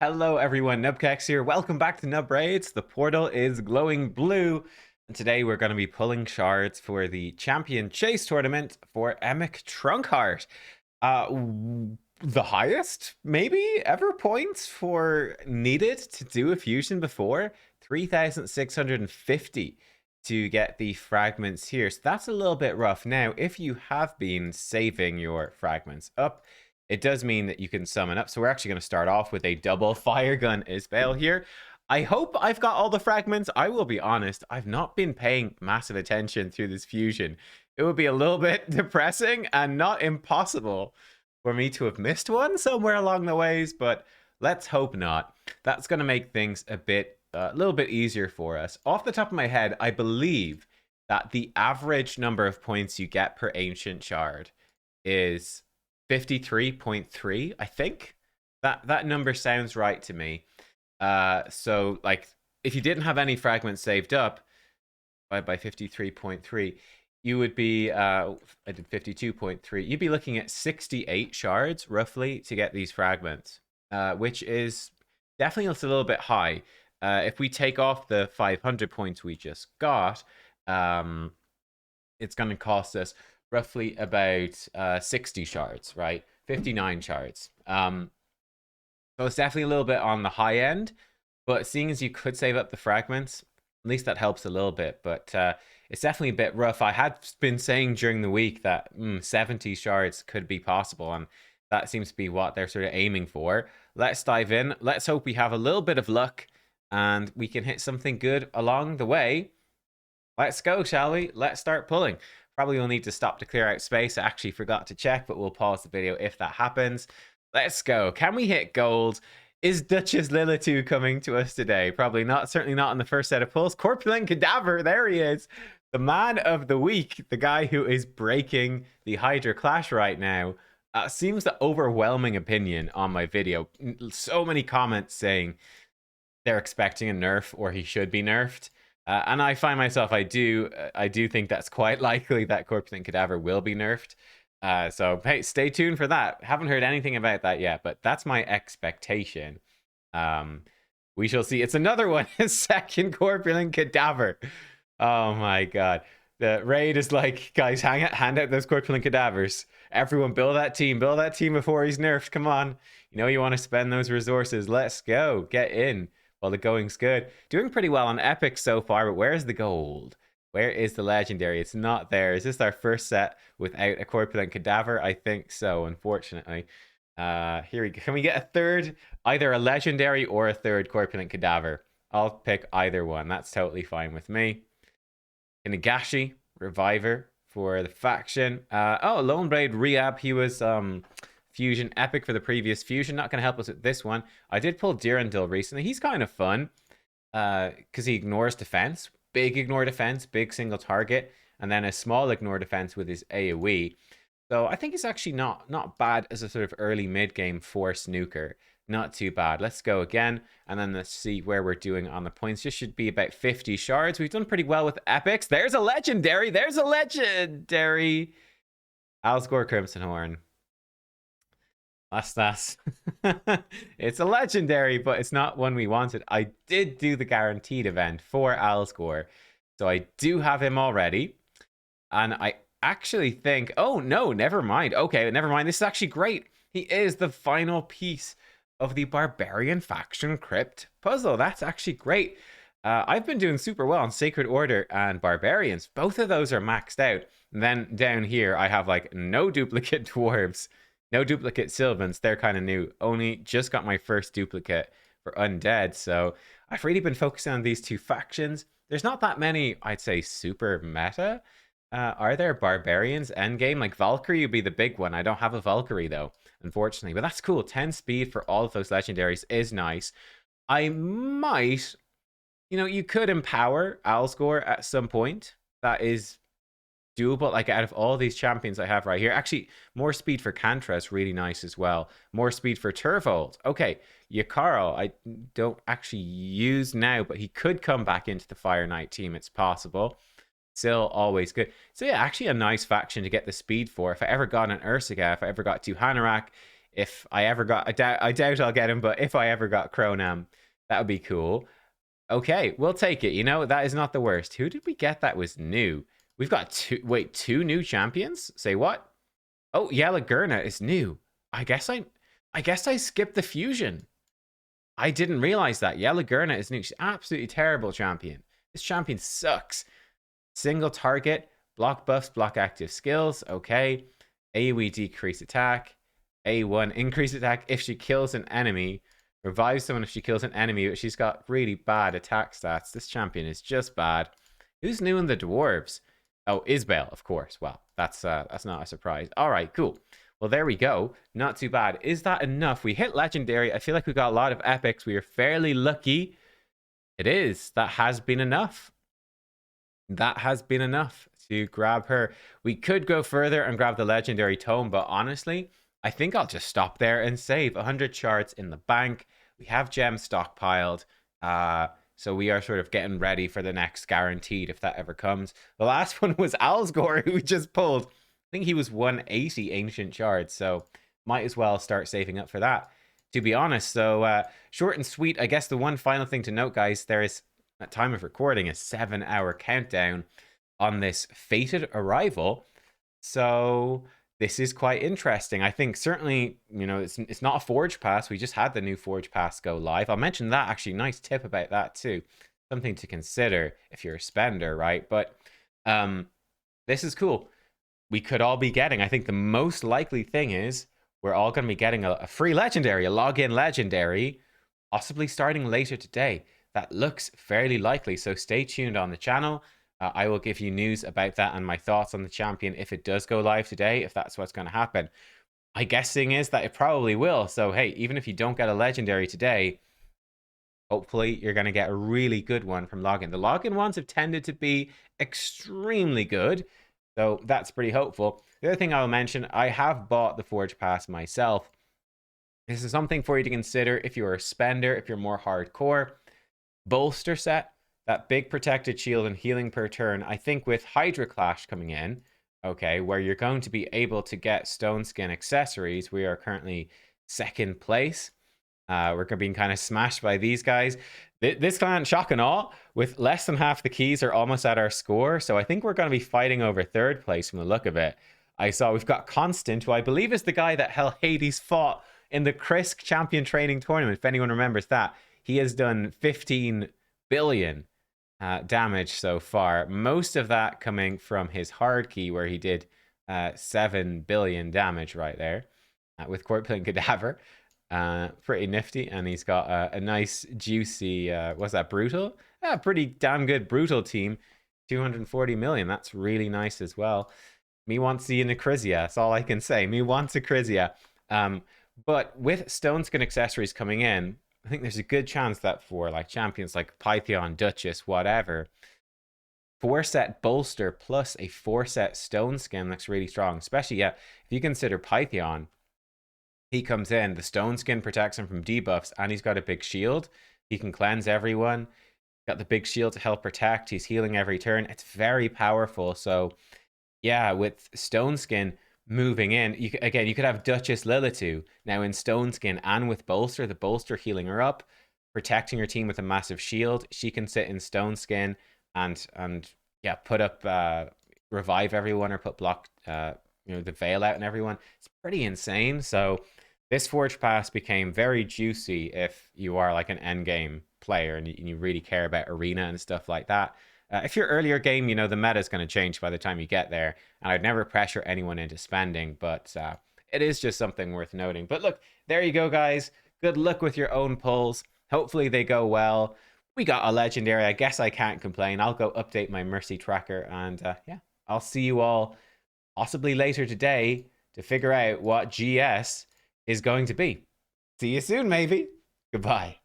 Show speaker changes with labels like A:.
A: Hello everyone, nubkeks here. Welcome back to Nub Raids. The portal is glowing blue, and today we're going to be pulling shards for the Champion Chase tournament for Emic Trunkheart. The highest, maybe, ever points for needed to do a fusion before 3,650 to get the fragments here. So that's a little bit rough. Now, if you have been saving your fragments up, it does mean that you can summon up. So we're actually going to start off with a double fire gun Isabel here. I hope I've got all the fragments. I will be honest, I've not been paying massive attention through this fusion. It would be a little bit depressing and not impossible for me to have missed one somewhere along the ways, but let's hope not. That's going to make things a little bit easier for us. Off the top of my head, I believe that the average number of points you get per ancient shard is 53.3, I think. That number sounds right to me. So like if you didn't have any fragments saved up by 53.3, you would be I did 52.3. You'd be looking at 68 shards roughly to get these fragments, which is definitely a little bit high. If we take off the 500 points we just got, it's going to cost us roughly about 60 shards, right? 59 shards. So it's definitely a little bit on the high end, but seeing as you could save up the fragments, at least that helps a little bit. But it's definitely a bit rough. I had been saying during the week that 70 shards could be possible, and that seems to be what they're sort of aiming for. Let's dive in. Let's hope we have a little bit of luck and we can hit something good along the way. Let's go, shall we? Let's start pulling. Probably will need to stop to clear out space. I actually forgot to check, but we'll pause the video if that happens. Let's go. Can we hit gold? Is Duchess Lilitu coming to us today? Probably not. Certainly not in the first set of pulls. Corpulent Cadaver, there he is. The man of the week. The guy who is breaking the Hydra Clash right now. Seems the overwhelming opinion on my video. So many comments saying they're expecting a nerf or he should be nerfed. And I find myself, I do think that's quite likely that Corpulent Cadaver will be nerfed. So hey, stay tuned for that. Haven't heard anything about that yet, but that's my expectation. We shall see. It's another one, a second Corpulent Cadaver. Oh my god. The raid is like, guys, hand out those Corpulent Cadavers. Everyone build that team before he's nerfed. Come on. You know you want to spend those resources. Let's go. Get in. Well, the going's good. Doing pretty well on Epic so far, but where's the gold? Where is the legendary? It's not there. Is this our first set without a Corpulent Cadaver? I think so, unfortunately. Here we go. Can we get a third? Either a legendary or a third Corpulent Cadaver. I'll pick either one. That's totally fine with me. Inagashi, Reviver for the faction. Oh, Lone Blade Rehab. He was Fusion Epic for the previous Fusion. Not going to help us with this one. I did pull Durandil recently. He's kind of fun because he ignores defense. Big ignore defense, big single target, and then a small ignore defense with his AoE. So I think it's actually not bad as a sort of early mid-game for Snooker. Not too bad. Let's go again, and then let's see where we're doing on the points. This should be about 50 shards. We've done pretty well with epics. There's a legendary. There's a legendary. Alsgore Crimson Horn. That's it's a legendary, but it's not one we wanted. I did do the guaranteed event for Alsgore, so I do have him already. And I actually think, oh no, never mind. Okay, never mind. This is actually great. He is the final piece of the Barbarian Faction Crypt puzzle. That's actually great. I've been doing super well on Sacred Order and Barbarians. Both of those are maxed out. And then down here, I have like no duplicate dwarves. No duplicate Sylvans, they're kind of new. Only just got my first duplicate for Undead, so I've really been focusing on these two factions. There's not that many, I'd say, super meta. Are there Barbarians endgame? Like Valkyrie would be the big one. I don't have a Valkyrie, though, unfortunately. But that's cool. 10 speed for all of those legendaries is nice. I might... You know, you could empower Alsgore at some point. That is doable. Like out of all these champions I have right here, actually more speed for Kantra is really nice as well. More speed for Turvold. Okay, Yakarl I don't actually use now, but he could come back into the Fire Knight team. It's possible. Still always good. So yeah, actually a nice faction to get the speed for. If I ever got an Ursaga, if I ever got to Hanorak, If I ever got, I doubt I'll get him, but if I ever got Cronam, that would be cool. Okay, we'll take it. You know, that is not the worst. Who did we get that was new? We've got two new champions? Say what? Oh, Yalagurna is new. I guess I skipped the fusion. I didn't realize that. Yalagurna is new. She's absolutely terrible champion. This champion sucks. Single target, block buffs, block active skills. Okay. AoE decrease attack. A1 increase attack if she kills an enemy. Revive someone if she kills an enemy, but she's got really bad attack stats. This champion is just bad. Who's new in the dwarves? Oh, Isbel, of course. Well, that's not a surprise. All right, cool. Well, there we go. Not too bad. Is that enough? We hit legendary. I feel like we got a lot of epics. We are fairly lucky. It is. That has been enough. That has been enough to grab her. We could go further and grab the legendary tome, but honestly, I think I'll just stop there and save 100 shards in the bank. We have gems stockpiled. So we are sort of getting ready for the next guaranteed if that ever comes. The last one was Alsgore, who we just pulled. I think he was 180 ancient shards, so might as well start saving up for that, to be honest. So short and sweet. I guess the one final thing to note, guys, there is, at time of recording, a 7-hour countdown on this fated arrival. So this is quite interesting. I think certainly, you know, it's not a Forge Pass. We just had the new Forge Pass go live. I'll mention that, actually. Nice tip about that too. Something to consider if you're a spender, right? But this is cool. We could all be getting, I think the most likely thing is we're all going to be getting a free legendary, a login legendary, possibly starting later today. That looks fairly likely. So stay tuned on the channel. I will give you news about that and my thoughts on the champion if it does go live today, if that's what's going to happen. My guessing is that it probably will. So, hey, even if you don't get a legendary today, hopefully you're going to get a really good one from login. The login ones have tended to be extremely good. So that's pretty hopeful. The other thing I will mention, I have bought the Forge Pass myself. This is something for you to consider if you're a spender, if you're more hardcore. Bolster set, that big protected shield and healing per turn. I think with Hydra Clash coming in, okay, where you're going to be able to get stone skin accessories, we are currently second place. We're being kind of smashed by these guys. This clan, shock and awe, with less than half the keys are almost at our score. So I think we're going to be fighting over third place from the look of it. I saw we've got Constant, who I believe is the guy that Hell Hades fought in the Krisk Champion Training Tournament, if anyone remembers that. He has done 15 billion damage so far. Most of that coming from his hard key, where he did 7 billion damage right there with Corpulent Cadaver. Pretty nifty, and he's got a nice juicy what's that, brutal, pretty damn good brutal team. 240 million, that's really nice as well. Me wants the Necrizia, that's all I can say. Me wants a Crizia. But with stone skin accessories coming in, I think there's a good chance that for like champions like Pythion, Duchess, whatever, 4-set bolster plus a 4-set stone skin looks really strong. Especially, yeah, if you consider Pythion, he comes in, the stone skin protects him from debuffs, and he's got a big shield. He can cleanse everyone. Got the big shield to help protect. He's healing every turn. It's very powerful. So yeah, with stone skin moving in, you could have Duchess Lilitu now in stone skin, and with bolster, the bolster healing her up, protecting her team with a massive shield. She can sit in stone skin and yeah, put up revive everyone, or put block the veil out and everyone. It's pretty insane. So this Forge Pass became very juicy if you are like an end game player and you really care about arena and stuff like that. If you're earlier game, you know, the meta is going to change by the time you get there, and I'd never pressure anyone into spending, but it is just something worth noting. But look, there you go, guys. Good luck with your own pulls. Hopefully they go well. We got a legendary. I guess I can't complain. I'll go update my Mercy tracker, and yeah, I'll see you all possibly later today to figure out what GS is going to be. See you soon, maybe. Goodbye.